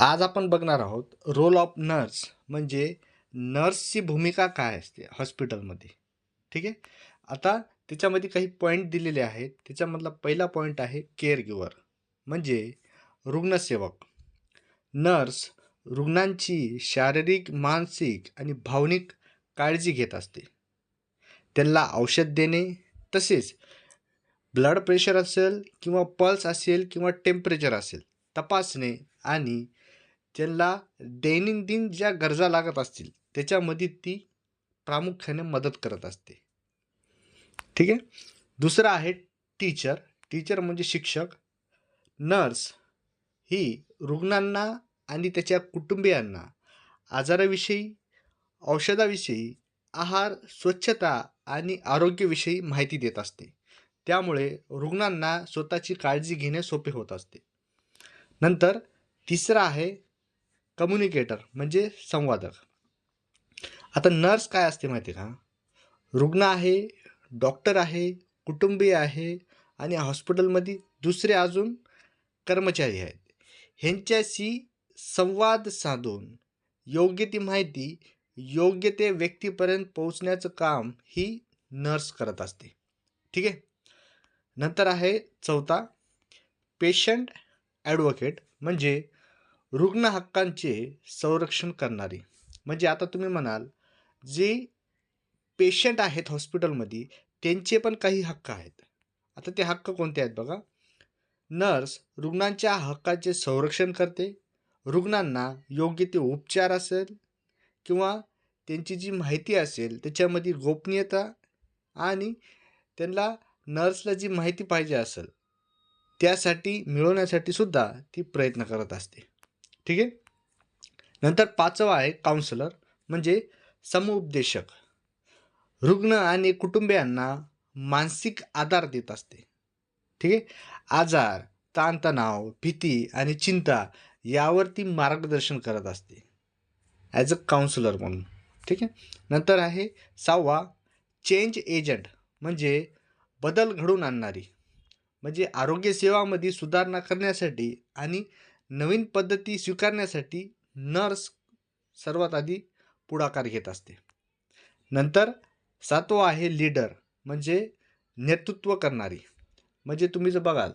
आज आपण बघणार आहोत रोल ऑफ नर्स म्हणजे नर्सची भूमिका काय असते हॉस्पिटलमध्ये. ठीक आहे. आता त्याच्यामध्ये काही पॉईंट दिलेले आहेत. त्याच्यामधला पहिला पॉईंट आहे केअर गिव्हर म्हणजे रुग्णसेवक. नर्स रुग्णांची शारीरिक, मानसिक आणि भावनिक काळजी घेत असते. त्यांना औषध देणे, तसेच ब्लड प्रेशर असेल किंवा पल्स असेल किंवा टेम्परेचर असेल तपासणे आणि त्यांना दैनंदिन ज्या गरजा लागत असतील त्याच्यामध्ये ती प्रामुख्याने मदत करत असते. ठीक आहे. दुसरं आहे टीचर. टीचर म्हणजे शिक्षक. नर्स ही रुग्णांना आणि त्याच्या कुटुंबियांना आजाराविषयी, औषधाविषयी, आहार, स्वच्छता आणि आरोग्याविषयी माहिती देत असते. त्यामुळे रुग्णांना स्वतःची काळजी घेणे सोपे होत असते. नंतर तिसरं आहे कम्युनिकेटर म्हणजे संवादक. आता नर्स काय असते माहिती आहे का? रुग्ण आहे, डॉक्टर आहे, कुटुंबीय आहे आणि हॉस्पिटलमध्ये दुसरे अजून कर्मचारी आहेत. ह्यांच्याशी संवाद साधून योग्य ती माहिती योग्य ते व्यक्तीपर्यंत पोहोचण्याचं काम ही नर्स करत असते. ठीक आहे. नंतर आहे चौथा पेशंट ॲडव्होकेट म्हणजे रुग्ण हक्कांचे संरक्षण करणारी. म्हणजे आता तुम्ही म्हणाल जे पेशंट आहेत हॉस्पिटलमध्ये त्यांचे पण काही हक्क आहेत. आता ते हक्क कोणते आहेत बघा. नर्स रुग्णांच्या हक्काचे संरक्षण करते. रुग्णांना योग्य ते उपचार असेल किंवा त्यांची जी माहिती असेल त्याच्यामध्ये गोपनीयता आणि त्यांना नर्सला जी माहिती पाहिजे असेल त्यासाठी मिळवण्यासाठी सुद्धा ती प्रयत्न करत असते. ठीक आहे. नंतर पाचवा आहे काउन्सिलर म्हणजे समुपदेशक. रुग्ण आणि कुटुंबियांना मानसिक आधार देत असते. ठीक आहे. आजार, ताणतणाव, भीती आणि चिंता यावरती मार्गदर्शन करत असते ॲज अ काउन्सिलर म्हणून. ठीक आहे. नंतर आहे सहावा चेंज एजंट म्हणजे बदल घडवून आणणारी. म्हणजे आरोग्यसेवामध्ये सुधारणा करण्यासाठी आणि नवीन पद्धती स्वीकारण्यासाठी नर्स सर्वात आधी पुढाकार घेत असते. नंतर सातवा आहे लीडर म्हणजे नेतृत्व करणारी. म्हणजे तुम्ही जर बघाल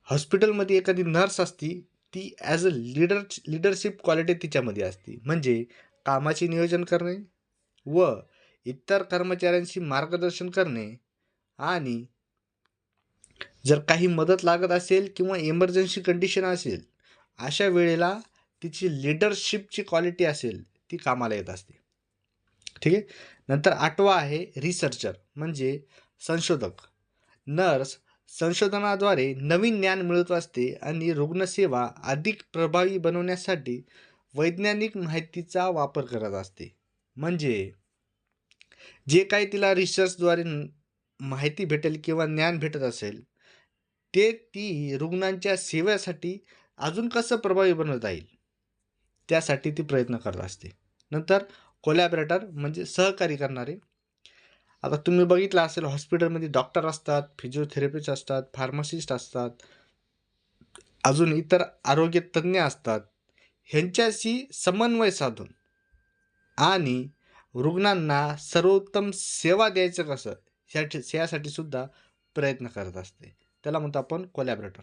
हॉस्पिटलमध्ये एखादी नर्स असती ती ॲज अ लिडरशिप क्वालिटी तिच्यामध्ये असते. म्हणजे कामाचे नियोजन करणे व इतर कर्मचाऱ्यांशी मार्गदर्शन करणे आणि जर काही मदत लागत असेल किंवा इमर्जन्सी कंडिशन असेल अशा वेळेला तिची लिडरशिपची क्वालिटी असेल ती कामाला येत असते. ठीक आहे. नंतर आठवा आहे रिसर्चर म्हणजे संशोधक. नर्स संशोधनाद्वारे नवीन ज्ञान मिळवत असते आणि रुग्णसेवा अधिक प्रभावी बनवण्यासाठी वैज्ञानिक माहितीचा वापर करत असते. म्हणजे जे काही तिला रिसर्चद्वारे माहिती भेटेल किंवा ज्ञान भेटत असेल ते ती रुग्णांच्या सेवेसाठी अजून कसं प्रभावी बनवता येईल त्यासाठी ती प्रयत्न करत असते. नंतर कोलॅबरेटर म्हणजे सहकारी करणारे. आता तुम्ही बघितलं असेल हॉस्पिटलमध्ये डॉक्टर असतात, फिजिओथेरपिस्ट असतात, फार्मासिस्ट असतात, अजून इतर आरोग्य तज्ज्ञ असतात. ह्यांच्याशी समन्वय साधून आणि रुग्णांना सर्वोत्तम सेवा द्यायचं कसं यासाठी सुद्धा प्रयत्न करत असते. त्याला म्हणतो आपण कोलॅबरेटर.